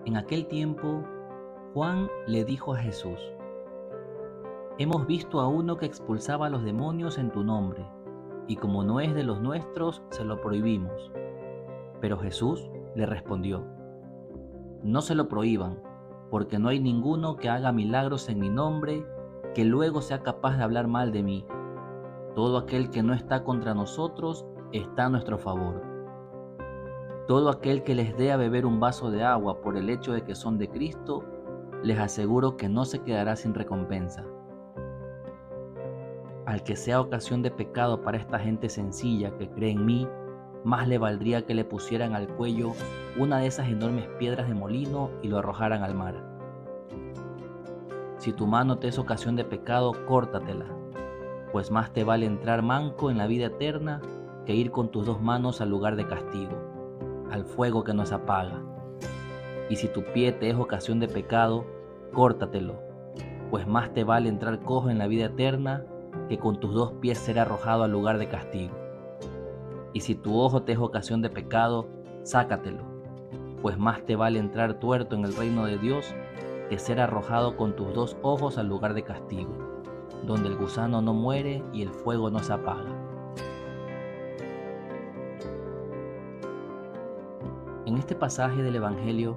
En aquel tiempo, Juan le dijo a Jesús: Hemos visto a uno que expulsaba a los demonios en tu nombre, y como no es de los nuestros, se lo prohibimos. Pero Jesús le respondió: No se lo prohíban, porque no hay ninguno que haga milagros en mi nombre que luego sea capaz de hablar mal de mí. Todo aquel que no está contra nosotros está a nuestro favor. Todo aquel que les dé a beber un vaso de agua por el hecho de que son de Cristo, les aseguro que no se quedará sin recompensa. Al que sea ocasión de pecado para esta gente sencilla que cree en mí, más le valdría que le pusieran al cuello una de esas enormes piedras de molino y lo arrojaran al mar. Si tu mano te es ocasión de pecado, córtatela, pues más te vale entrar manco en la vida eterna que ir con tus dos manos al lugar de castigo, al fuego que no se apaga. Y si tu pie te es ocasión de pecado, córtatelo, pues más te vale entrar cojo en la vida eterna que con tus dos pies ser arrojado al lugar de castigo. Y si tu ojo te es ocasión de pecado, sácatelo, pues más te vale entrar tuerto en el reino de Dios que ser arrojado con tus dos ojos al lugar de castigo, donde el gusano no muere y el fuego no se apaga. En este pasaje del Evangelio,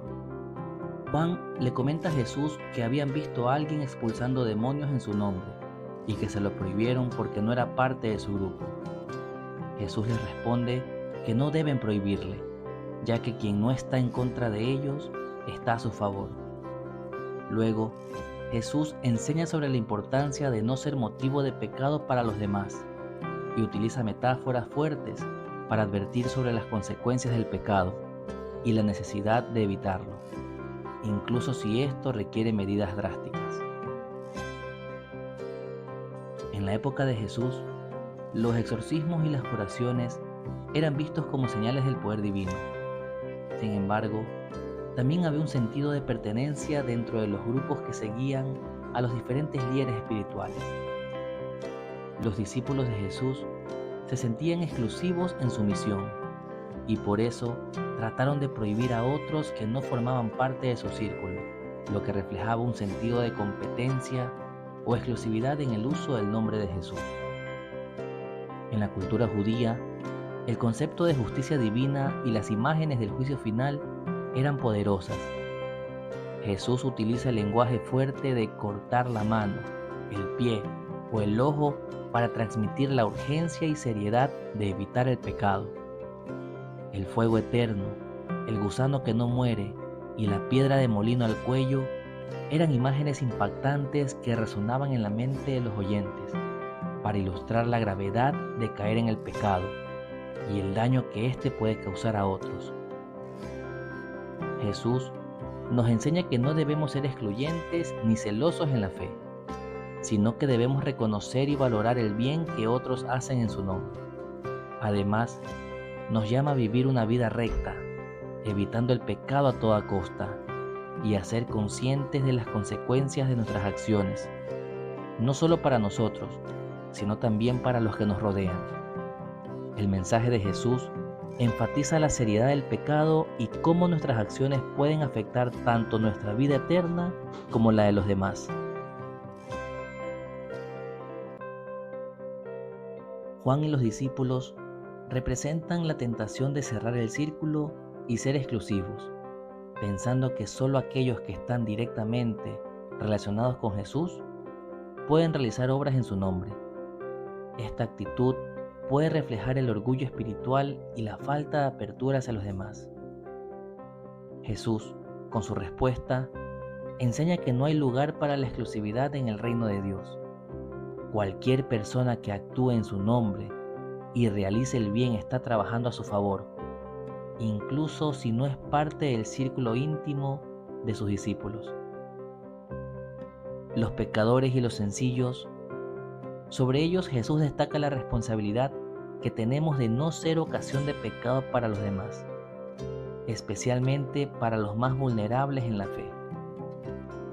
Juan le comenta a Jesús que habían visto a alguien expulsando demonios en su nombre y que se lo prohibieron porque no era parte de su grupo. Jesús les responde que no deben prohibirle, ya que quien no está en contra de ellos está a su favor. Luego, Jesús enseña sobre la importancia de no ser motivo de pecado para los demás y utiliza metáforas fuertes para advertir sobre las consecuencias del pecado y la necesidad de evitarlo, incluso si esto requiere medidas drásticas. En la época de Jesús, los exorcismos y las curaciones eran vistos como señales del poder divino. Sin embargo, también había un sentido de pertenencia dentro de los grupos que seguían a los diferentes líderes espirituales. Los discípulos de Jesús se sentían exclusivos en su misión y por eso trataron de prohibir a otros que no formaban parte de su círculo, lo que reflejaba un sentido de competencia o exclusividad en el uso del nombre de Jesús. En la cultura judía, el concepto de justicia divina y las imágenes del juicio final eran poderosas. Jesús utiliza el lenguaje fuerte de cortar la mano, el pie o el ojo para transmitir la urgencia y seriedad de evitar el pecado. El fuego eterno, el gusano que no muere y la piedra de molino al cuello eran imágenes impactantes que resonaban en la mente de los oyentes para ilustrar la gravedad de caer en el pecado y el daño que éste puede causar a otros. Jesús nos enseña que no debemos ser excluyentes ni celosos en la fe, sino que debemos reconocer y valorar el bien que otros hacen en su nombre. Además, nos llama a vivir una vida recta, evitando el pecado a toda costa y a ser conscientes de las consecuencias de nuestras acciones, no solo para nosotros, sino también para los que nos rodean. El mensaje de Jesús enfatiza la seriedad del pecado y cómo nuestras acciones pueden afectar tanto nuestra vida eterna como la de los demás. Juan y los discípulos representan la tentación de cerrar el círculo y ser exclusivos, pensando que solo aquellos que están directamente relacionados con Jesús pueden realizar obras en su nombre. Esta actitud puede reflejar el orgullo espiritual y la falta de apertura hacia los demás. Jesús, con su respuesta, enseña que no hay lugar para la exclusividad en el reino de Dios. Cualquier persona que actúe en su nombre y realice el bien está trabajando a su favor, incluso si no es parte del círculo íntimo de sus discípulos. Los pecadores y los sencillos, sobre ellos Jesús destaca la responsabilidad que tenemos de no ser ocasión de pecado para los demás, especialmente para los más vulnerables en la fe.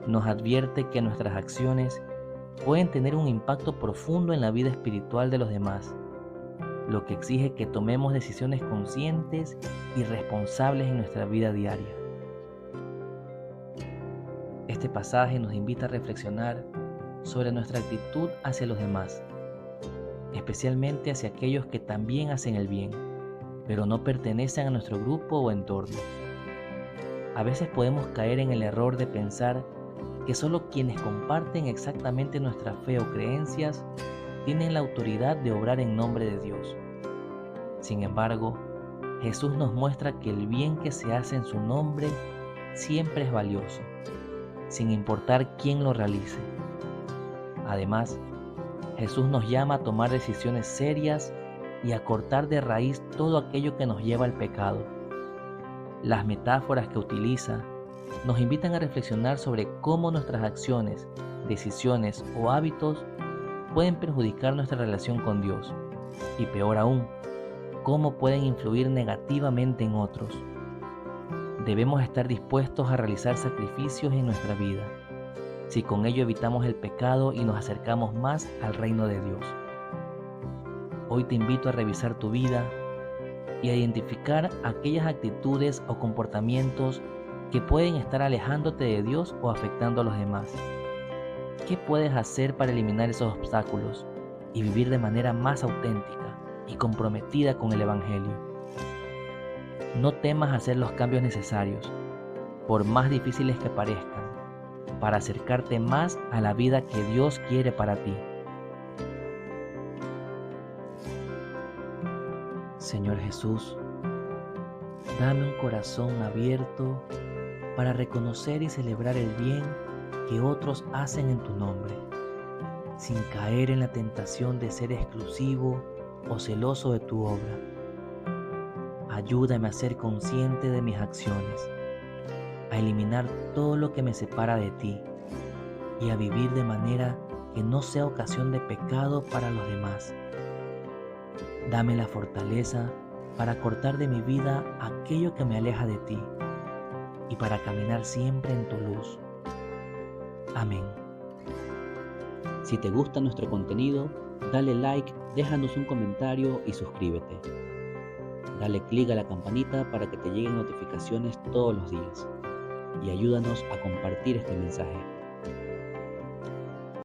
Nos advierte que nuestras acciones pueden tener un impacto profundo en la vida espiritual de los demás, lo que exige que tomemos decisiones conscientes y responsables en nuestra vida diaria. Este pasaje nos invita a reflexionar sobre nuestra actitud hacia los demás, especialmente hacia aquellos que también hacen el bien, pero no pertenecen a nuestro grupo o entorno. A veces podemos caer en el error de pensar que solo quienes comparten exactamente nuestra fe o creencias tienen la autoridad de obrar en nombre de Dios. Sin embargo, Jesús nos muestra que el bien que se hace en su nombre siempre es valioso, sin importar quién lo realice. Además, Jesús nos llama a tomar decisiones serias y a cortar de raíz todo aquello que nos lleva al pecado. Las metáforas que utiliza nos invitan a reflexionar sobre cómo nuestras acciones, decisiones o hábitos pueden perjudicar nuestra relación con Dios y, peor aún, cómo pueden influir negativamente en otros. Debemos estar dispuestos a realizar sacrificios en nuestra vida, si con ello evitamos el pecado y nos acercamos más al reino de Dios. Hoy te invito a revisar tu vida y a identificar aquellas actitudes o comportamientos que pueden estar alejándote de Dios o afectando a los demás. ¿Qué puedes hacer para eliminar esos obstáculos y vivir de manera más auténtica y comprometida con el Evangelio? No temas hacer los cambios necesarios, por más difíciles que parezcan, para acercarte más a la vida que Dios quiere para ti. Señor Jesús, dame un corazón abierto para reconocer y celebrar el bien que otros hacen en tu nombre, sin caer en la tentación de ser exclusivo o celoso de tu obra. Ayúdame a ser consciente de mis acciones, a eliminar todo lo que me separa de ti y a vivir de manera que no sea ocasión de pecado para los demás. Dame la fortaleza para cortar de mi vida aquello que me aleja de ti y para caminar siempre en tu luz. Amén. Si te gusta nuestro contenido, dale like, déjanos un comentario y suscríbete. Dale clic a la campanita para que te lleguen notificaciones todos los días y ayúdanos a compartir este mensaje.